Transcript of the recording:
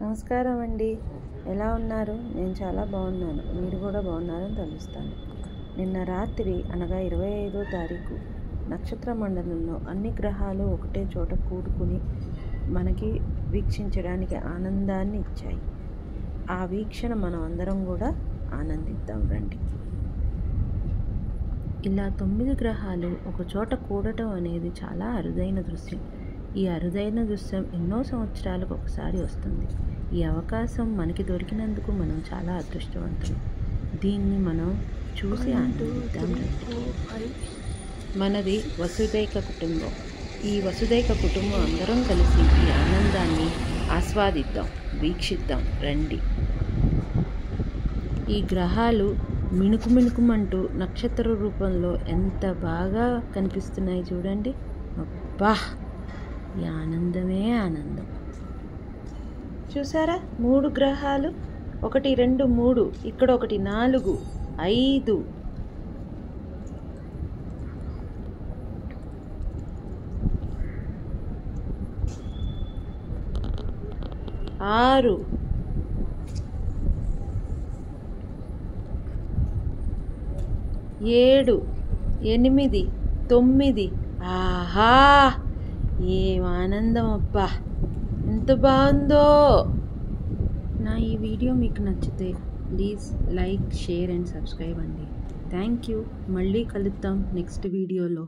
నమస్కారం అండి. ఎలా ఉన్నారు? నేను చాలా బాగున్నాను. మీరు కూడా బాగున్నారని తలుస్తాను. నిన్న రాత్రి అనగా 25వ తారీఖు నక్షత్ర మండలంలో అన్ని గ్రహాలు ఒకటే చోట కూడుకుని మనకి వీక్షించడానికి ఆనందాన్ని ఇచ్చాయి. ఆ వీక్షణ మనం అందరం కూడా ఆనందిద్దాం రండి. ఇలా 9 గ్రహాలు ఒక చోట కూడటం అనేది చాలా అరుదైన దృశ్యం. ఈ అరుదైన దృశ్యం ఎన్నో సంవత్సరాలకు ఒకసారి వస్తుంది. ఈ అవకాశం మనకి దొరికినందుకు మనం చాలా అదృష్టవంతులు. దీన్ని మనం చూసి ఆనందిద్దాం రండి. మనది వసుదైక కుటుంబం. ఈ వసుదైక కుటుంబం అందరం కలిసి ఈ ఆనందాన్ని ఆస్వాదిద్దాం, వీక్షిద్దాం రండి. ఈ గ్రహాలు మిణుకుమంటూ నక్షత్ర రూపంలో ఎంత బాగా కనిపిస్తున్నాయి చూడండి. అబ్బా, ఈ ఆనందమే ఆనందం. చూసారా? 3 గ్రహాలు, 1 2 3, ఇక్కడ 1 4 5 6 7 8 9. ఆహా, ఏం ఆనందం అబ్బా, ఎంత బాగుందో. నా ఈ వీడియో మీకు నచ్చితే please like, share and subscribe అండి. Thank you. మళ్ళీ కలుద్దాం నెక్స్ట్ వీడియోలో.